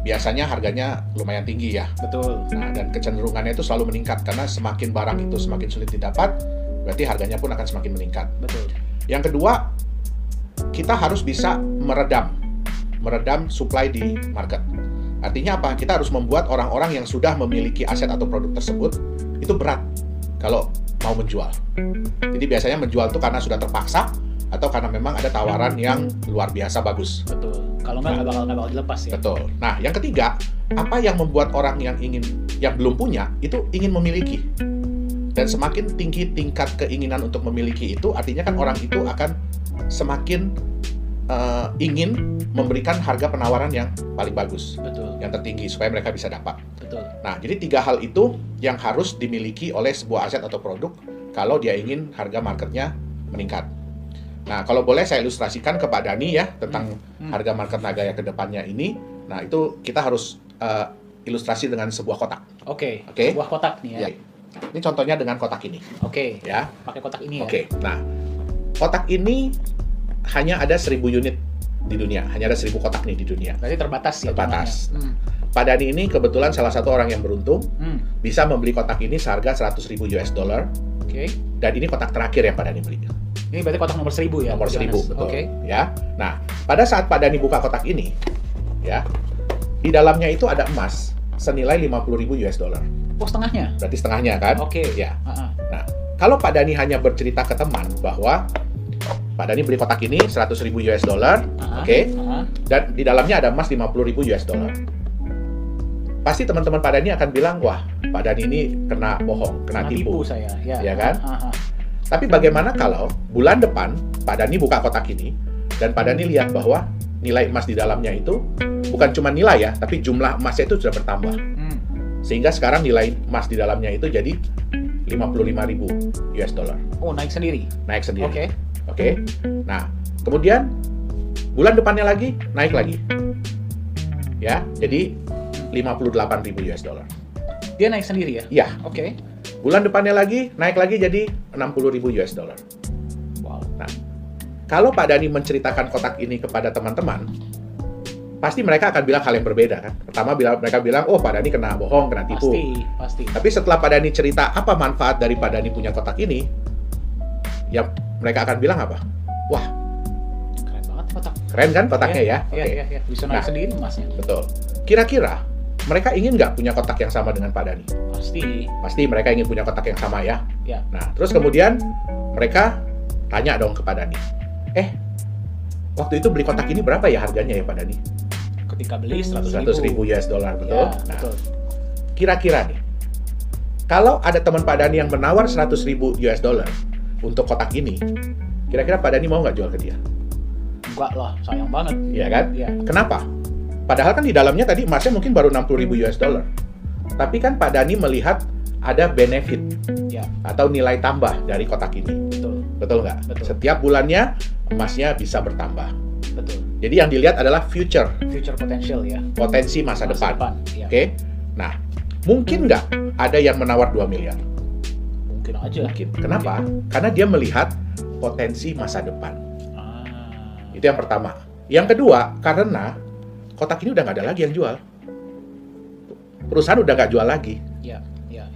S2: biasanya harganya lumayan tinggi ya.
S1: Betul.
S2: Nah, dan kecenderungannya itu selalu meningkat karena semakin barang itu semakin sulit didapat, berarti harganya pun akan semakin meningkat.
S1: Betul.
S2: Yang kedua, kita harus bisa meredam supply di market. Artinya apa? Kita harus membuat orang-orang yang sudah memiliki aset atau produk tersebut itu berat kalau mau menjual. Jadi biasanya menjual itu karena sudah terpaksa atau karena memang ada tawaran yang luar biasa bagus.
S1: Betul. Kalau nggak bakal dilepas ya.
S2: Betul. Nah, yang ketiga, apa yang membuat orang yang belum punya itu ingin memiliki? Dan semakin tinggi tingkat keinginan untuk memiliki itu, artinya kan orang itu akan semakin ingin memberikan harga penawaran yang paling bagus, yang tertinggi supaya mereka bisa dapat.
S1: Betul.
S2: Nah, jadi 3 hal itu yang harus dimiliki oleh sebuah aset atau produk kalau dia ingin harga marketnya meningkat. Nah, kalau boleh saya ilustrasikan ke Pak Dhani ya tentang harga market Nagaya ke depannya ini. Nah, itu kita harus ilustrasi dengan sebuah kotak.
S1: Oke. Sebuah kotak nih ya.
S2: Ini contohnya dengan kotak ini.
S1: Oke.
S2: Ya.
S1: Pakai kotak ini ya.
S2: Oke. Nah, kotak ini hanya ada 1000 unit di dunia, hanya ada 1000 kotak nih di dunia.
S1: Berarti terbatas ya.
S2: Terbatas. Pak Dhani ini kebetulan salah satu orang yang beruntung bisa membeli kotak ini seharga $100.000.
S1: Oke.
S2: Dan ini kotak terakhir yang Pak Dhani beli.
S1: Ini berarti kotak nomor 1000 ya?
S2: Nomor 1000, betul.
S1: Oke.
S2: Ya. Nah, pada saat Pak Dhani buka kotak ini, ya, di dalamnya itu ada emas senilai $50.000.
S1: Oh, setengahnya?
S2: Berarti setengahnya kan?
S1: Oke.
S2: Ya. Nah, kalau Pak Dhani hanya bercerita ke teman bahwa Pak Dhani beli kotak ini $100.000, oke, dan di dalamnya ada emas $50.000. Pasti teman-teman Pak Dhani akan bilang, wah, Pak Dhani ini kena bohong, kena tipu
S1: saya,
S2: ya kan? Tapi bagaimana kalau bulan depan Pak Dhani buka kotak ini dan Pak Dhani lihat bahwa nilai emas di dalamnya itu bukan cuma nilai ya, tapi jumlah emasnya itu sudah bertambah. Sehingga sekarang nilai emas di dalamnya itu jadi $55.000.
S1: Oh, naik sendiri?
S2: Naik sendiri.
S1: Oke.
S2: Nah, kemudian bulan depannya lagi naik lagi. Ya, jadi $58.000.
S1: Dia naik sendiri ya?
S2: Iya.
S1: Oke.
S2: Bulan depannya lagi naik lagi jadi $60.000.
S1: Wow.
S2: Nah, kalau Pak Dhani menceritakan kotak ini kepada teman-teman, pasti mereka akan bilang hal yang berbeda kan. Pertama mereka bilang, oh Pak Dhani kena bohong, kena tipu.
S1: Pasti.
S2: Tapi setelah Pak Dhani cerita apa manfaat dari Pak Dhani punya kotak ini, ya mereka akan bilang apa? Wah,
S1: keren banget kotak.
S2: Keren kan kotaknya ya?
S1: Iya. Bisa naik sendiri emasnya.
S2: Betul. Kira-kira mereka ingin nggak punya kotak yang sama dengan Pak Dhani? Pasti mereka ingin punya kotak yang sama ya. Nah, terus kemudian mereka tanya dong ke Pak Dhani, waktu itu beli kotak ini berapa ya harganya ya Pak Dhani?
S1: Ketika beli 100.000
S2: US dollar, betul?
S1: Ya, nah, betul.
S2: Kira-kira nih, kalau ada teman Pak Dhani yang menawar 100.000 US dollar untuk kotak ini, kira-kira Pak Dhani mau nggak jual ke dia?
S1: Enggak lah, sayang banget.
S2: Iya kan? Ya. Kenapa? Padahal kan di dalamnya tadi emasnya mungkin baru 60.000 US dollar. Tapi kan Pak Dhani melihat ada benefit atau nilai tambah dari kotak ini. Betul nggak? Betul. Setiap bulannya emasnya bisa bertambah.
S1: Betul.
S2: Jadi yang dilihat adalah future
S1: potential ya.
S2: Potensi masa depan.
S1: Ya.
S2: Oke. Nah, mungkin nggak ada yang menawar 2 miliar?
S1: Mungkin aja.
S2: Mungkin. Kenapa? Karena dia melihat potensi masa depan. Itu yang pertama. Yang kedua, karena kotak ini udah nggak ada lagi yang jual. Perusahaan udah nggak jual lagi.
S1: Ya.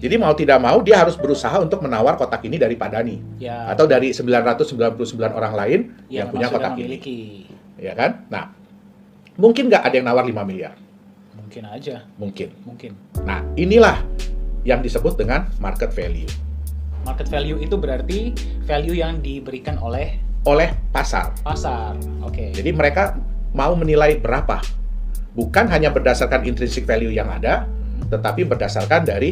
S2: Jadi mau tidak mau dia harus berusaha untuk menawar kotak ini dari Pak Dhani. Atau dari 999 orang lain yang punya kotak ini. Ya kan? Nah, mungkin nggak ada yang nawar 5 miliar?
S1: Mungkin aja.
S2: Mungkin.
S1: Mungkin.
S2: Nah, inilah yang disebut dengan market value.
S1: Market value itu berarti value yang diberikan oleh
S2: pasar.
S1: Pasar. Oke.
S2: Jadi mereka mau menilai berapa. Bukan hanya berdasarkan intrinsic value yang ada, tetapi berdasarkan dari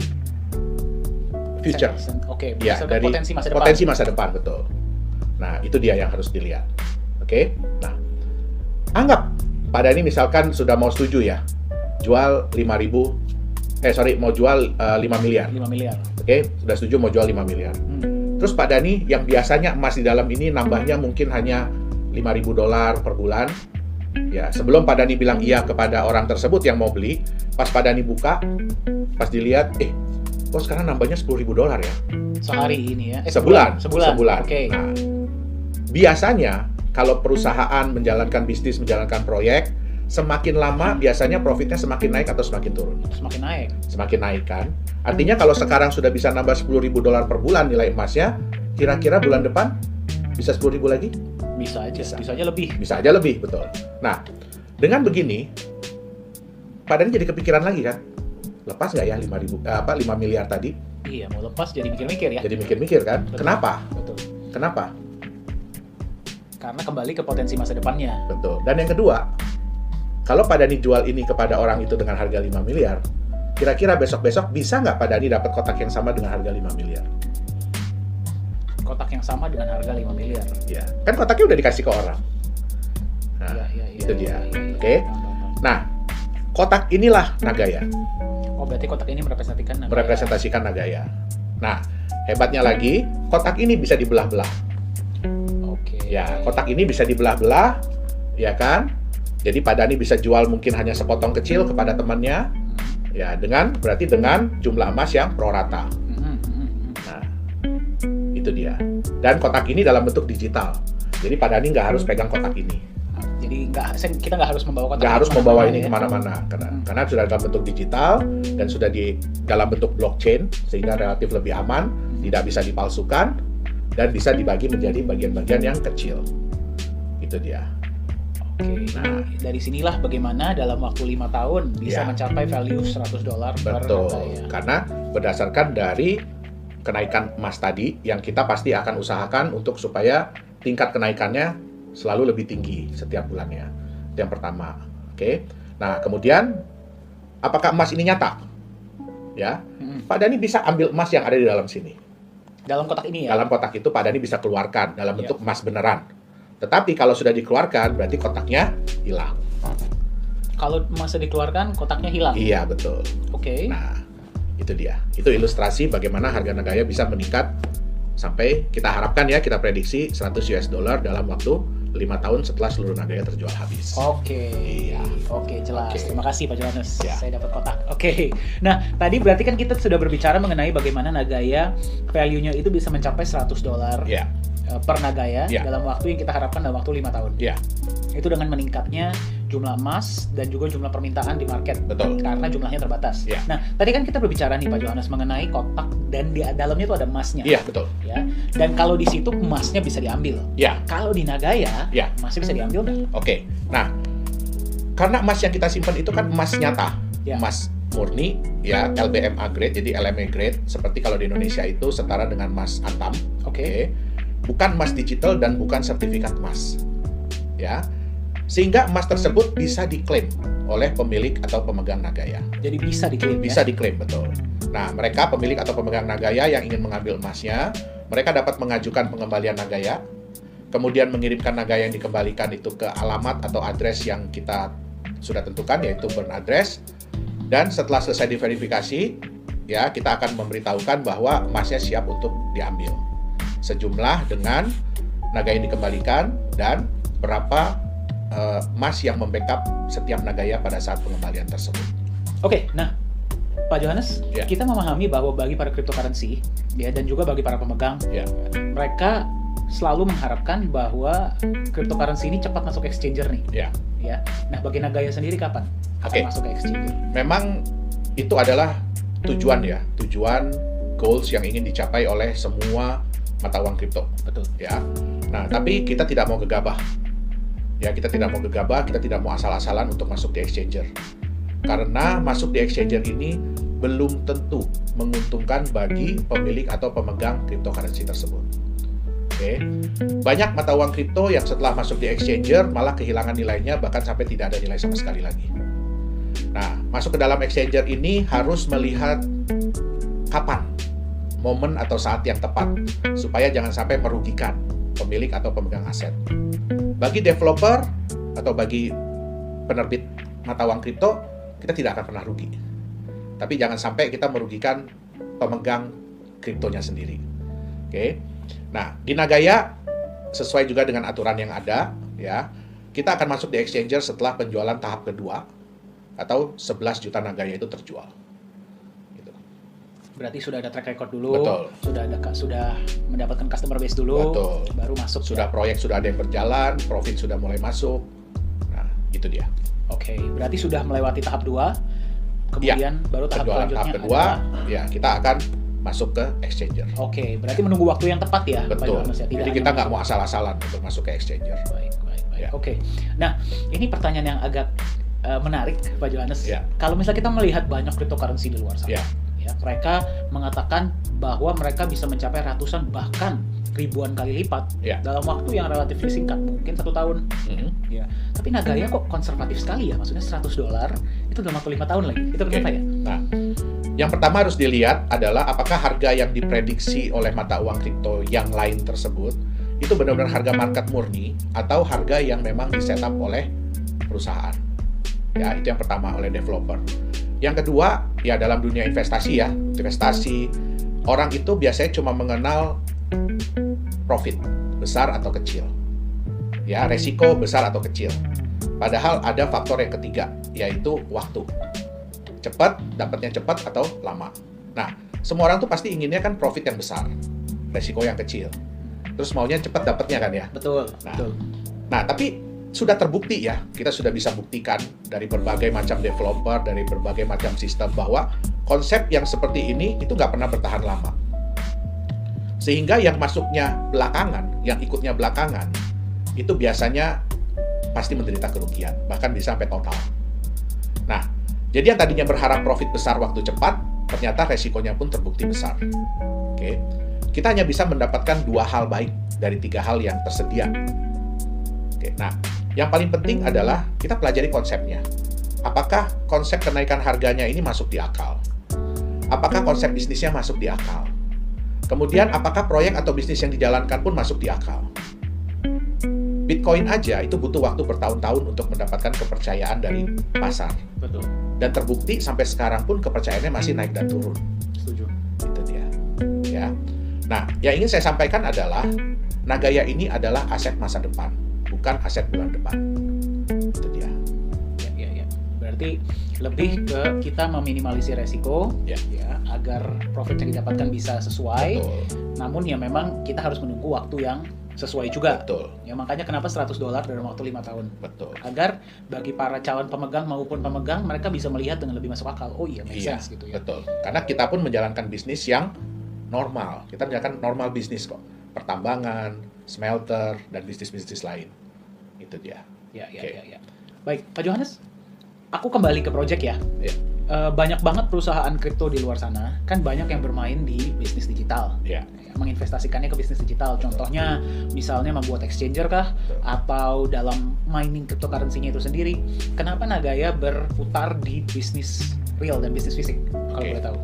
S2: future.
S1: Oke,
S2: ya, dari potensi masa depan, betul. Nah, itu dia yang harus dilihat. Oke. Nah, anggap Pak Dhani misalkan sudah mau setuju ya, jual 5.000, mau jual 5 miliar.
S1: 5 miliar.
S2: Oke, sudah setuju mau jual 5 miliar. Terus Pak Dhani yang biasanya emas di dalam ini nambahnya mungkin hanya 5.000 dolar per bulan. Ya, sebelum Pak Dhani bilang iya kepada orang tersebut yang mau beli, pas Pak Dhani buka, pas dilihat, kok sekarang nambahnya 10.000 dolar ya?
S1: Sehari ini ya?
S2: Sebulan.
S1: Oke.
S2: Nah, biasanya kalau perusahaan menjalankan bisnis, menjalankan proyek, semakin lama biasanya profitnya semakin naik atau semakin turun? Semakin naik kan? Artinya kalau sekarang sudah bisa nambah 10.000 dolar per bulan nilai emasnya, kira-kira bulan depan bisa 10.000 lagi?
S1: Bisa aja lebih.
S2: Bisa aja lebih, betul. Nah, dengan begini, Pak Dhani jadi kepikiran lagi kan? Lepas nggak ya 5 miliar tadi?
S1: Iya, mau lepas jadi mikir-mikir ya.
S2: Jadi mikir-mikir kan?
S1: Betul.
S2: Kenapa?
S1: Betul.
S2: Kenapa?
S1: Karena kembali ke potensi masa depannya.
S2: Betul. Dan yang kedua, kalau Pak Dhani jual ini kepada orang itu dengan harga 5 miliar, kira-kira besok-besok bisa nggak Pak Dhani dapat kotak yang sama dengan harga 5 miliar?
S1: Kotak yang sama dengan harga 5 miliar?
S2: Ya, kan kotaknya udah dikasih ke orang. Nah, itu dia. Oke. Nah, kotak inilah Nagaya.
S1: Oh, berarti kotak ini merepresentasikan Nagaya.
S2: Merepresentasikan Nagaya. Nah, hebatnya lagi, kotak ini bisa dibelah-belah.
S1: Oke.
S2: Ya, kotak ini bisa dibelah-belah, ya kan? Jadi Pak Dhani bisa jual mungkin hanya sepotong kecil kepada temannya, ya berarti dengan jumlah emas yang prorata. Nah, itu dia. Dan kotak ini dalam bentuk digital. Jadi Pak Dhani nggak harus pegang kotak ini.
S1: Jadi kita nggak harus membawa kotak.
S2: Nggak harus membawa ini kemana-mana, karena sudah dalam bentuk digital dan sudah dalam bentuk blockchain sehingga relatif lebih aman, tidak bisa dipalsukan dan bisa dibagi menjadi bagian-bagian yang kecil. Itu dia.
S1: Oke. Nah, dari sinilah bagaimana dalam waktu 5 tahun bisa mencapai value 100 dolar per Nagaya.
S2: Karena berdasarkan dari kenaikan emas tadi yang kita pasti akan usahakan untuk supaya tingkat kenaikannya selalu lebih tinggi setiap bulannya. Itu yang pertama. Oke. Nah, kemudian apakah emas ini nyata? Ya. Pak Dhani bisa ambil emas yang ada di dalam sini.
S1: Dalam kotak ini ya?
S2: Dalam kotak itu Pak Dhani bisa keluarkan dalam bentuk emas beneran. Tetapi kalau sudah dikeluarkan, berarti kotaknya hilang.
S1: Kalau emasnya dikeluarkan, kotaknya hilang?
S2: Iya, betul.
S1: Oke.
S2: Nah, itu dia. Itu ilustrasi bagaimana harga Nagaya bisa meningkat sampai kita harapkan ya, kita prediksi 100 US dollar dalam waktu 5 tahun setelah seluruh Nagaya terjual habis.
S1: Oke. Iya. Oke, jelas. Terima kasih Pak Johannes.
S2: Ya.
S1: Saya dapat kotak. Oke. Nah, tadi berarti kan kita sudah berbicara mengenai bagaimana Nagaya value-nya itu bisa mencapai 100 dolar.
S2: Ya.
S1: Per Nagaya dalam waktu yang kita harapkan dalam waktu 5 tahun.
S2: Ya.
S1: Itu dengan meningkatnya jumlah emas dan juga jumlah permintaan di market.
S2: Betul.
S1: Karena jumlahnya terbatas.
S2: Ya.
S1: Nah, tadi kan kita berbicara nih Pak Johannes mengenai kotak dan di dalamnya itu ada emasnya.
S2: Iya, betul.
S1: Ya. Dan kalau di situ emasnya bisa diambil.
S2: Ya.
S1: Kalau di Nagaya,
S2: ya,
S1: emasnya bisa diambil nggak?
S2: Oke. Nah, karena emas yang kita simpan itu kan emas nyata, emas murni, ya, LBMA grade, jadi LME grade, seperti kalau di Indonesia itu setara dengan emas Antam. Oke. Bukan emas digital dan bukan sertifikat emas. Ya. Sehingga emas tersebut bisa diklaim oleh pemilik atau pemegang Nagaya.
S1: Jadi bisa diklaim.
S2: Bisa diklaim, betul. Nah, mereka pemilik atau pemegang Nagaya yang ingin mengambil emasnya, mereka dapat mengajukan pengembalian Nagaya, kemudian mengirimkan Nagaya yang dikembalikan itu ke alamat atau address yang kita sudah tentukan, yaitu burn address. Dan setelah selesai diverifikasi, ya, kita akan memberitahukan bahwa emasnya siap untuk diambil. Sejumlah dengan Nagaya yang dikembalikan dan berapa emas yang membackup setiap Nagaya pada saat pengembalian tersebut.
S1: Oke, nah Pak Johannes, kita memahami bahwa bagi para cryptocurrency, ya, dan juga bagi para pemegang, mereka selalu mengharapkan bahwa cryptocurrency ini cepat masuk exchanger nih. Ya. Nah, bagi Nagaya sendiri kapan akan masuk ke exchanger?
S2: Memang itu adalah tujuan goals yang ingin dicapai oleh semua mata uang kripto.
S1: Betul.
S2: Ya. Nah, tapi kita tidak mau gegabah. Ya, kita tidak mau asal-asalan untuk masuk di exchanger. Karena masuk di exchanger ini belum tentu menguntungkan bagi pemilik atau pemegang cryptocurrency tersebut. Oke. Banyak mata uang kripto yang setelah masuk di exchanger malah kehilangan nilainya, bahkan sampai tidak ada nilai sama sekali lagi. Nah, masuk ke dalam exchanger ini harus melihat kapan momen atau saat yang tepat supaya jangan sampai merugikan pemilik atau pemegang aset. Bagi developer atau bagi penerbit mata uang kripto, kita tidak akan pernah rugi. Tapi jangan sampai kita merugikan pemegang kriptonya sendiri. Oke. Nah, di Nagaya sesuai juga dengan aturan yang ada, ya, kita akan masuk di exchanger setelah penjualan tahap kedua atau 11 juta Nagaya itu terjual. Gitu.
S1: Berarti sudah ada track record dulu,
S2: Betul.
S1: sudah mendapatkan customer base dulu,
S2: Betul.
S1: baru masuk.
S2: Sudah proyek sudah ada yang berjalan, profit sudah mulai masuk. Nah, itu dia.
S1: Oke, berarti sudah melewati tahap 2, kemudian baru tahap selanjutnya
S2: tahap kedua, ya, kita akan masuk ke exchanger.
S1: Oke, berarti menunggu waktu yang tepat ya,
S2: Betul.
S1: Pak Johannes, ya?
S2: Jadi kita nggak mau asal-asalan untuk masuk ke exchanger.
S1: Baik.
S2: Ya.
S1: Oke. Nah, ini pertanyaan yang agak menarik, Pak Johannes.
S2: Ya.
S1: Kalau misalnya kita melihat banyak cryptocurrency di luar sana,
S2: ya,
S1: mereka mengatakan bahwa mereka bisa mencapai ratusan bahkan ribuan kali lipat dalam waktu yang relatif singkat, mungkin 1 tahun. Ya. Tapi Nagaya kok konservatif sekali ya, maksudnya $100 itu dalam waktu 5 tahun lagi. Itu kenapa ya?
S2: Nah, yang pertama harus dilihat adalah apakah harga yang diprediksi oleh mata uang kripto yang lain tersebut itu benar-benar harga market murni atau harga yang memang di-setup oleh perusahaan. Ya, itu yang pertama, oleh developer. Yang kedua, ya dalam dunia investasi ya, investasi orang itu biasanya cuma mengenal profit besar atau kecil. Ya, resiko besar atau kecil. Padahal ada faktor yang ketiga, yaitu waktu. Cepat, dapatnya cepat atau lama. Nah, semua orang tuh pasti inginnya kan profit yang besar, resiko yang kecil. Terus maunya cepat dapatnya kan ya?
S1: Betul.
S2: Nah, tapi sudah terbukti ya, kita sudah bisa buktikan dari berbagai macam developer, dari berbagai macam sistem bahwa konsep yang seperti ini itu nggak pernah bertahan lama. Sehingga yang masuknya belakangan, yang ikutnya belakangan, itu biasanya pasti menderita kerugian, bahkan bisa sampai total. Nah, jadi yang tadinya berharap profit besar waktu cepat, ternyata resikonya pun terbukti besar. Oke. Kita hanya bisa mendapatkan 2 hal baik dari 3 hal yang tersedia. Oke. Nah, yang paling penting adalah kita pelajari konsepnya. Apakah konsep kenaikan harganya ini masuk di akal? Apakah konsep bisnisnya masuk di akal? Kemudian, apakah proyek atau bisnis yang dijalankan pun masuk di akal? Bitcoin aja itu butuh waktu bertahun-tahun untuk mendapatkan kepercayaan dari pasar.
S1: Betul.
S2: Dan terbukti sampai sekarang pun kepercayaannya masih naik dan turun.
S1: Setuju.
S2: Itu dia. Ya. Nah, yang ingin saya sampaikan adalah Nagaya ini adalah aset masa depan, bukan aset bulan depan. Itu dia.
S1: Ya. Berarti lebih ke kita meminimalisir resiko, ya, agar profit yang didapatkan bisa sesuai.
S2: Betul.
S1: Namun ya memang kita harus menunggu waktu yang sesuai juga.
S2: Betul.
S1: Ya makanya kenapa $100 dalam waktu 5 tahun.
S2: Betul.
S1: Agar bagi para calon pemegang maupun pemegang, mereka bisa melihat dengan lebih masuk akal. Oh iya, make sense gitu ya.
S2: Betul. Karena kita pun menjalankan bisnis yang normal. Kita menjalankan normal bisnis kok. Pertambangan, smelter, dan bisnis-bisnis lain. Itu dia.
S1: Ya. Baik, Pak Johannes, aku kembali ke project ya.
S2: Ya.
S1: Banyak banget perusahaan kripto di luar sana, kan banyak yang bermain di bisnis digital.
S2: Ya.
S1: Menginvestasikannya ke bisnis digital. Contohnya misalnya membuat exchanger kah, atau dalam mining cryptocurrency-nya itu sendiri. Kenapa Nagaya berputar di bisnis real dan bisnis fisik? Kalau boleh tahu.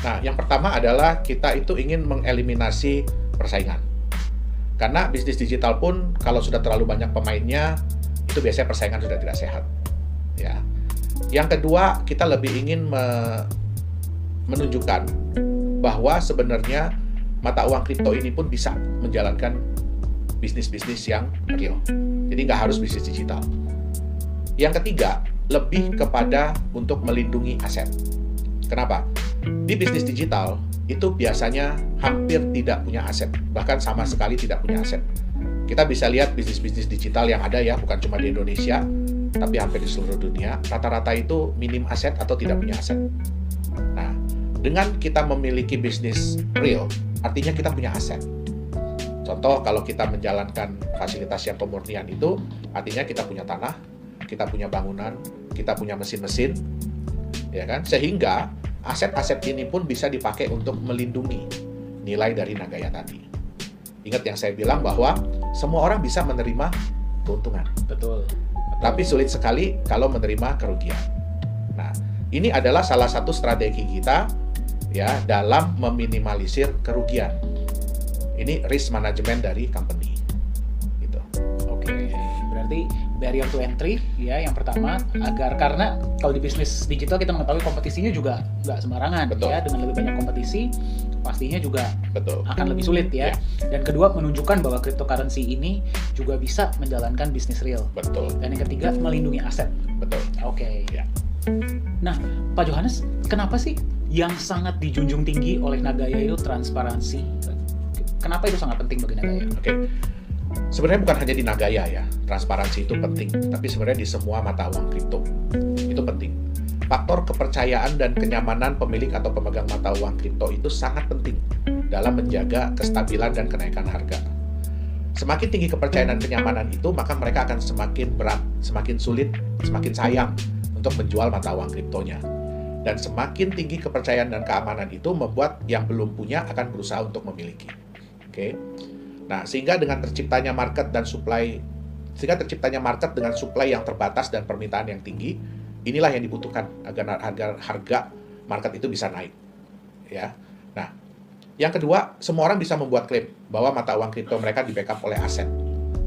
S2: Nah, yang pertama adalah kita itu ingin mengeliminasi persaingan. Karena bisnis digital pun kalau sudah terlalu banyak pemainnya, itu biasanya persaingan sudah tidak sehat. Ya. Yang kedua, kita lebih ingin menunjukkan bahwa sebenarnya mata uang kripto ini pun bisa menjalankan bisnis-bisnis yang real. Jadi nggak harus bisnis digital. Yang ketiga, lebih kepada untuk melindungi aset. Kenapa? Di bisnis digital, itu biasanya hampir tidak punya aset. Bahkan sama sekali tidak punya aset. Kita bisa lihat bisnis-bisnis digital yang ada ya, bukan cuma di Indonesia, tapi hampir di seluruh dunia, rata-rata itu minim aset atau tidak punya aset. Nah, dengan kita memiliki bisnis real, artinya kita punya aset. Contoh, kalau kita menjalankan fasilitas yang pemurnian itu, artinya kita punya tanah, kita punya bangunan, kita punya mesin-mesin, ya kan? Sehingga aset-aset ini pun bisa dipakai untuk melindungi nilai dari Nagaya tadi. Ingat yang saya bilang bahwa semua orang bisa menerima keuntungan.
S1: Betul.
S2: Tapi sulit sekali kalau menerima kerugian. Nah, ini adalah salah satu strategi kita ya dalam meminimalisir kerugian. Ini risk management dari company. Gitu.
S1: Oke, berarti barrier to entry ya yang pertama karena kalau di bisnis digital kita mengetahui kompetisinya juga nggak sembarangan.
S2: Betul.
S1: Ya, dengan lebih banyak kompetisi pastinya juga
S2: Betul.
S1: akan lebih sulit ya. Dan kedua, menunjukkan bahwa cryptocurrency ini juga bisa menjalankan bisnis real.
S2: Betul.
S1: Dan yang ketiga, melindungi aset.
S2: Betul.
S1: Oke.
S2: Ya.
S1: Nah, Pak Johannes, kenapa sih yang sangat dijunjung tinggi oleh Nagaya itu transparansi? Kenapa itu sangat penting bagi Nagaya?
S2: Oke. Sebenarnya bukan hanya di Nagaya ya, transparansi itu penting, tapi sebenarnya di semua mata uang kripto itu penting. Faktor kepercayaan dan kenyamanan pemilik atau pemegang mata uang kripto itu sangat penting dalam menjaga kestabilan dan kenaikan harga. Semakin tinggi kepercayaan dan kenyamanan itu, maka mereka akan semakin berat, semakin sulit, semakin sayang untuk menjual mata uang kriptonya. Dan semakin tinggi kepercayaan dan keamanan itu membuat yang belum punya akan berusaha untuk memiliki. Oke. Nah, sehingga dengan terciptanya market dan supply, dengan supply yang terbatas dan permintaan yang tinggi, inilah yang dibutuhkan agar harga market itu bisa naik. Ya. Nah, yang kedua, semua orang bisa membuat klaim bahwa mata uang kripto mereka di-backup oleh aset.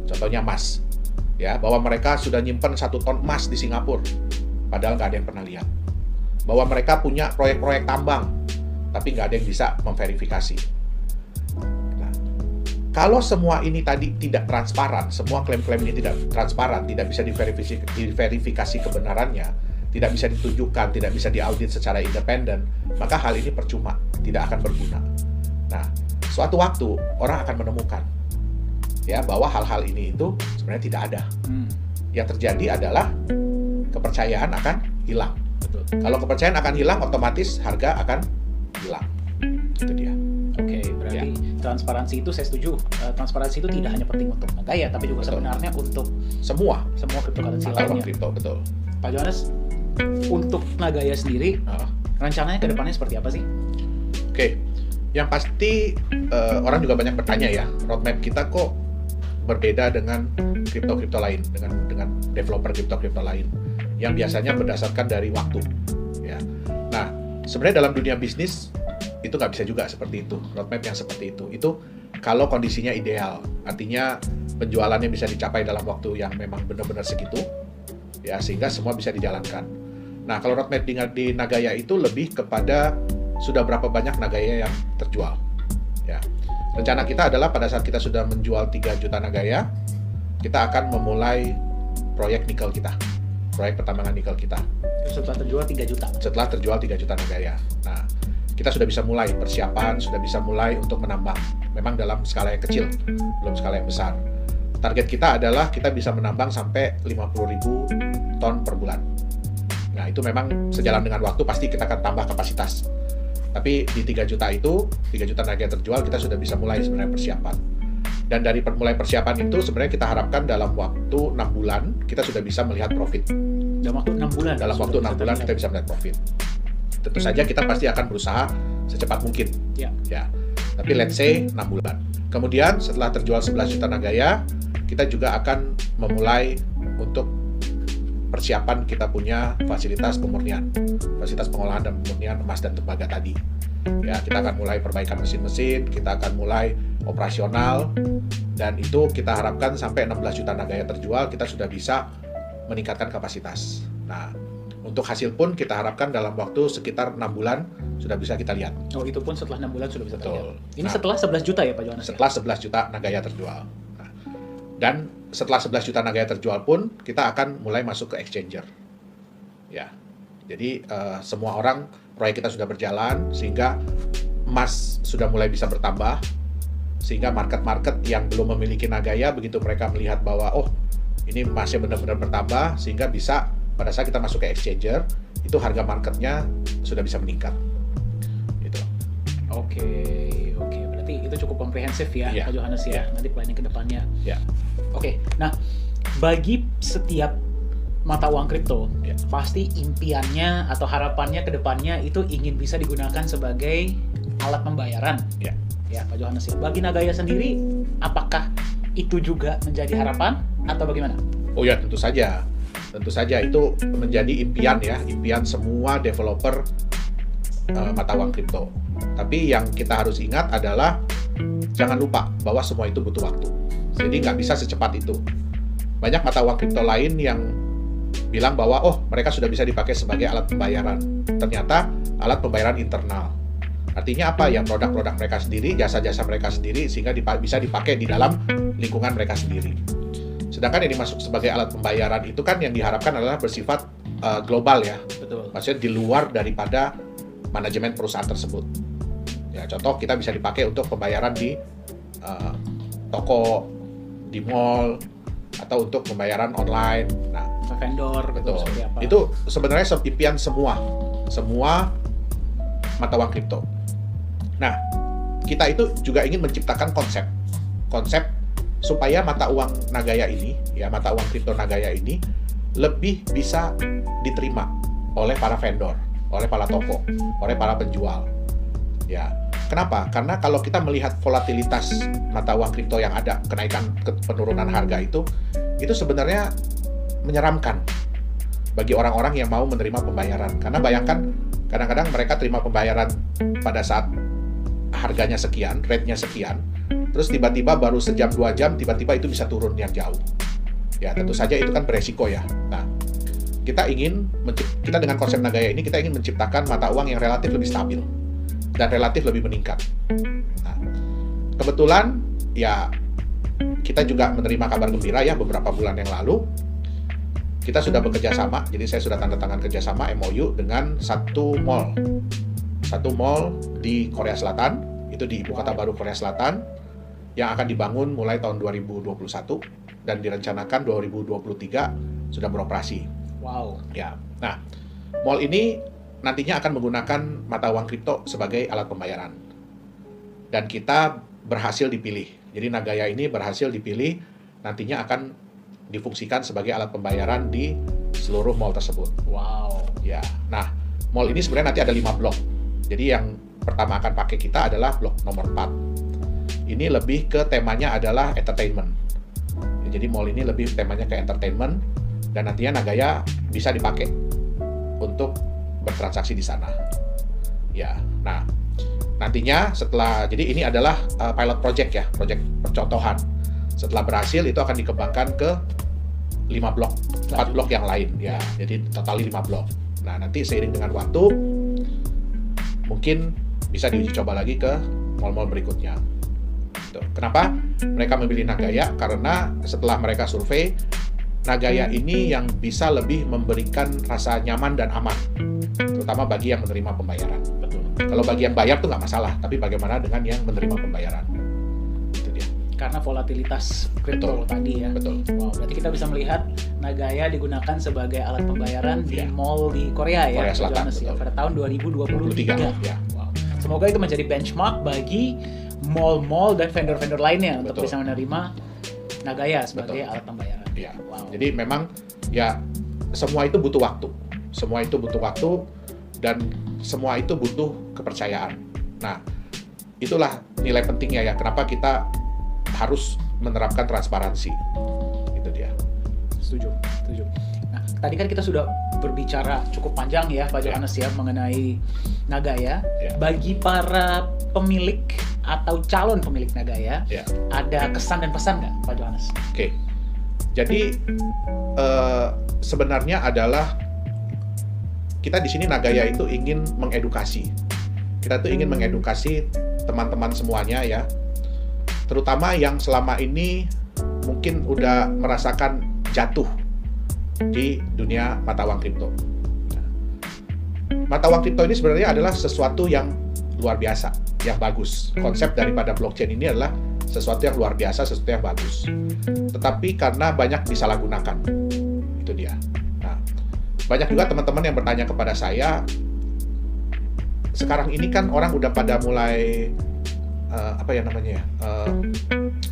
S2: Contohnya emas. Ya, bahwa mereka sudah nyimpen 1 ton emas di Singapura, padahal nggak ada yang pernah lihat. Bahwa mereka punya proyek-proyek tambang, tapi nggak ada yang bisa memverifikasi. Nah, kalau semua ini tadi tidak transparan, semua klaim-klaim ini tidak transparan, tidak bisa diverifikasi kebenarannya, tidak bisa ditunjukkan, tidak bisa diaudit secara independen, maka hal ini percuma, tidak akan berguna. Nah, suatu waktu orang akan menemukan ya bahwa hal-hal ini itu sebenarnya tidak ada. Yang terjadi adalah kepercayaan akan hilang.
S1: Betul.
S2: Kalau kepercayaan akan hilang, otomatis harga akan hilang. Itu dia.
S1: Oke, berarti transparansi itu saya setuju. Transparansi itu tidak hanya penting untuk Nagaya, tapi juga sebenarnya untuk
S2: semua
S1: cryptocurrency
S2: mata uang
S1: lainnya.
S2: kripto, betul.
S1: Pak Johannes, untuk Nagaya sendiri, rencananya ke depannya seperti apa sih?
S2: Oke, yang pasti orang juga banyak bertanya ya, roadmap kita kok berbeda dengan kripto-kripto lain, dengan developer kripto-kripto lain, yang biasanya berdasarkan dari waktu. Ya. Nah, sebenarnya dalam dunia bisnis itu nggak bisa juga seperti itu, roadmap yang seperti itu. Itu kalau kondisinya ideal, artinya penjualannya bisa dicapai dalam waktu yang memang benar-benar segitu, ya sehingga semua bisa dijalankan. Nah, kalau roadmap di Nagaya itu lebih kepada sudah berapa banyak Nagaya yang terjual. Ya. Rencana kita adalah pada saat kita sudah menjual 3 juta Nagaya, kita akan memulai proyek nikel kita, proyek pertambangan nikel kita.
S1: Setelah terjual 3 juta?
S2: Setelah terjual 3 juta Nagaya. Nah, kita sudah bisa mulai persiapan, sudah bisa mulai untuk menambang. Memang dalam skala yang kecil, belum skala yang besar. Target kita adalah kita bisa menambang sampai 50.000 ton per bulan. Nah, itu memang sejalan dengan waktu pasti kita akan tambah kapasitas. Tapi di 3 juta itu, 3 juta naga terjual, kita sudah bisa mulai sebenarnya persiapan. Dan dari mulai persiapan itu sebenarnya kita harapkan dalam waktu 6 bulan kita sudah bisa melihat profit.
S1: Dalam waktu 6 bulan?
S2: Dalam waktu 6 bulan kita bisa melihat profit. Tentu saja kita pasti akan berusaha secepat mungkin. Ya. Tapi let's say 6 bulan. Kemudian setelah terjual 11 juta Nagaya, kita juga akan memulai untuk persiapan kita punya fasilitas pemurnian, fasilitas pengolahan dan pemurnian emas dan tembaga tadi. Ya, kita akan mulai perbaikan mesin-mesin, kita akan mulai operasional, dan itu kita harapkan sampai 16 juta Nagaya terjual, kita sudah bisa meningkatkan kapasitas. Nah, untuk hasil pun kita harapkan dalam waktu sekitar 6 bulan sudah bisa kita lihat.
S1: Oh, itu pun setelah 6 bulan sudah bisa terlihat. Ini setelah 11 juta ya Pak Johannes?
S2: Setelah 11 juta Nagaya terjual. Nah, dan setelah 11 juta Nagaya terjual pun kita akan mulai masuk ke exchanger. Ya. Jadi semua orang, proyek kita sudah berjalan sehingga emas sudah mulai bisa bertambah, sehingga market-market yang belum memiliki Nagaya begitu mereka melihat bahwa oh ini emasnya benar-benar bertambah, sehingga bisa pada saat kita masuk ke exchanger itu harga marketnya sudah bisa meningkat. Gitu.
S1: Oke, berarti itu cukup komprehensif ya Pak Johannes ya. Nanti planning ke depannya. Oke, nah bagi setiap mata uang kripto, pasti impiannya atau harapannya ke depannya itu ingin bisa digunakan sebagai alat pembayaran. Ya, Pak Johannes ya. Bagi Nagaya sendiri, apakah itu juga menjadi harapan atau bagaimana?
S2: Oh ya, tentu saja. Tentu saja itu menjadi impian ya, impian semua developer mata uang kripto. Tapi yang kita harus ingat adalah jangan lupa bahwa semua itu butuh waktu. Jadi nggak bisa secepat itu. Banyak mata uang kripto lain yang bilang bahwa oh mereka sudah bisa dipakai sebagai alat pembayaran. Ternyata alat pembayaran internal. Artinya apa? Yang produk-produk mereka sendiri, jasa-jasa mereka sendiri, sehingga bisa dipakai di dalam lingkungan mereka sendiri. Sedangkan yang dimasuk sebagai alat pembayaran itu kan yang diharapkan adalah bersifat global ya.
S1: Betul.
S2: Maksudnya di luar daripada manajemen perusahaan tersebut. Ya, contoh kita bisa dipakai untuk pembayaran di toko, di mall, atau untuk pembayaran online. Nah,
S1: vendor,
S2: betul. Itu sebenarnya impian semua mata uang kripto. Nah, kita itu juga ingin menciptakan konsep supaya mata uang Nagaya ini, ya mata uang kripto Nagaya ini lebih bisa diterima oleh para vendor, oleh para toko, oleh para penjual. Ya, kenapa? Karena kalau kita melihat volatilitas mata uang kripto yang ada, kenaikan penurunan harga itu sebenarnya menyeramkan bagi orang-orang yang mau menerima pembayaran. Karena bayangkan, kadang-kadang mereka terima pembayaran pada saat harganya sekian, rate-nya sekian, terus tiba-tiba baru sejam 2 jam, tiba-tiba itu bisa turun yang jauh. Ya, tentu saja itu kan beresiko ya. Nah, kita dengan konsep Nagaya ini, kita ingin menciptakan mata uang yang relatif lebih stabil dan relatif lebih meningkat. Nah, kebetulan ya kita juga menerima kabar gembira ya beberapa bulan yang lalu. Kita sudah bekerja sama, jadi saya sudah tanda tangan kerjasama MOU dengan satu mall di Korea Selatan, itu di Ibu Kota Baru Korea Selatan, yang akan dibangun mulai tahun 2021 dan direncanakan 2023 sudah beroperasi.
S1: Wow.
S2: Ya. Nah, mall ini nantinya akan menggunakan mata uang kripto sebagai alat pembayaran. Dan kita berhasil dipilih. Jadi Nagaya ini berhasil dipilih, nantinya akan difungsikan sebagai alat pembayaran di seluruh mall tersebut.
S1: Wow.
S2: Ya. Nah, mall ini sebenarnya nanti ada 5 blok. Jadi yang pertama akan pakai kita adalah blok nomor 4. Ini lebih ke temanya adalah entertainment. Ya, jadi mall ini lebih temanya ke entertainment, dan nantinya Nagaya bisa dipakai untuk bertransaksi di sana. Ya. Nah, nantinya jadi ini adalah pilot project ya, project percontohan. Setelah berhasil itu akan dikembangkan ke 4 blok yang lain ya. Jadi total 5 blok. Nah, nanti seiring dengan waktu mungkin bisa diuji coba lagi ke mall-mall berikutnya. Gitu. Kenapa mereka memilih Nagaya? Karena setelah mereka survei, Nagaya ini yang bisa lebih memberikan rasa nyaman dan aman, terutama bagi yang menerima pembayaran.
S1: Betul.
S2: Kalau bagi yang bayar tuh nggak masalah, tapi bagaimana dengan yang menerima pembayaran? Itu dia.
S1: Karena volatilitas kripto tadi ya.
S2: Betul.
S1: Wow, berarti kita bisa melihat Nagaya digunakan sebagai alat pembayaran di mall di Korea ya,
S2: Korea Selatan,
S1: Johannes, ya, pada tahun 2023.
S2: Ya.
S1: Wow. Semoga itu menjadi benchmark bagi mall-mall dan vendor-vendor lainnya untuk bisa menerima Nagaya sebagai alat pembayaran.
S2: Ya. Wow. Jadi memang ya semua itu butuh waktu. Semua itu butuh waktu dan semua itu butuh kepercayaan. Nah, itulah nilai pentingnya ya. Kenapa kita harus menerapkan transparansi. Itu dia.
S1: Setuju. Nah, tadi kan kita sudah berbicara cukup panjang ya, Pak Johannes ya, mengenai Nagaya. Bagi para pemilik atau calon pemilik Nagaya, ada kesan dan pesan nggak, Pak Johannes?
S2: Oke. Jadi sebenarnya adalah kita di sini Nagaya itu ingin mengedukasi. Kita tuh ingin mengedukasi teman-teman semuanya ya. Terutama yang selama ini mungkin udah merasakan jatuh di dunia mata uang kripto. Mata uang kripto ini sebenarnya adalah sesuatu yang luar biasa, yang bagus. Konsep daripada blockchain ini adalah sesuatu yang luar biasa, sesuatu yang bagus. Tetapi karena banyak disalahgunakan, itu dia. Nah, banyak juga teman-teman yang bertanya kepada saya, sekarang ini kan orang udah pada mulai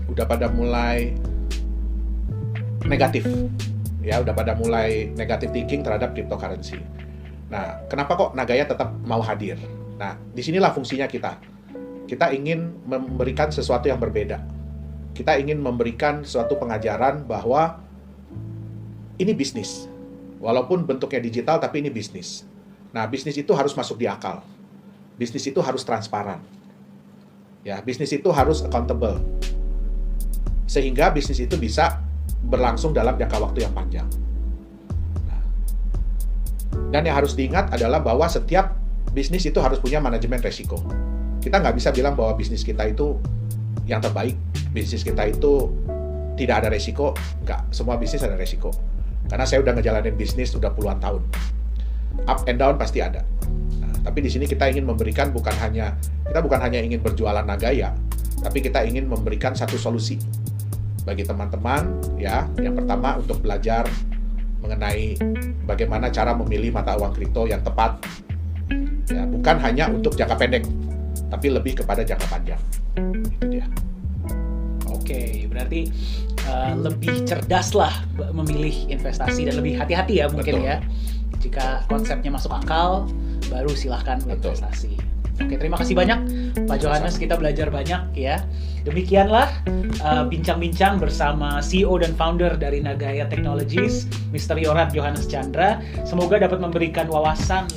S2: udah pada mulai negatif, ya, udah pada mulai negatif thinking terhadap cryptocurrency. Nah, kenapa kok Nagaya tetap mau hadir? Nah, disinilah fungsinya kita. Kita ingin memberikan sesuatu yang berbeda. Kita ingin memberikan suatu pengajaran bahwa ini bisnis. Walaupun bentuknya digital, tapi ini bisnis. Nah, bisnis itu harus masuk di akal. Bisnis itu harus transparan. Ya, bisnis itu harus accountable. Sehingga bisnis itu bisa berlangsung dalam jangka waktu yang panjang. Nah, dan yang harus diingat adalah bahwa setiap bisnis itu harus punya manajemen resiko. Kita nggak bisa bilang bahwa bisnis kita itu yang terbaik, bisnis kita itu tidak ada resiko. Nggak, semua bisnis ada resiko. Karena saya udah ngejalanin bisnis udah puluhan tahun. Up and down pasti ada. Nah, tapi di sini kita ingin memberikan bukan hanya ingin berjualan Nagaya, tapi kita ingin memberikan satu solusi bagi teman-teman ya. Yang pertama untuk belajar mengenai bagaimana cara memilih mata uang kripto yang tepat. Ya, bukan hanya untuk jangka pendek, tapi lebih kepada jangka panjang. Itu dia.
S1: Oke, berarti lebih cerdas lah memilih investasi dan lebih hati-hati ya mungkin. Betul. Ya. Jika konsepnya masuk akal, baru silahkan investasi. Oke, terima kasih banyak Pak Johannes, kita belajar banyak ya. Demikianlah bincang-bincang bersama CEO dan founder dari Nagaya Technologies, Mr. Yorat Johannes Chandra. Semoga dapat memberikan wawasan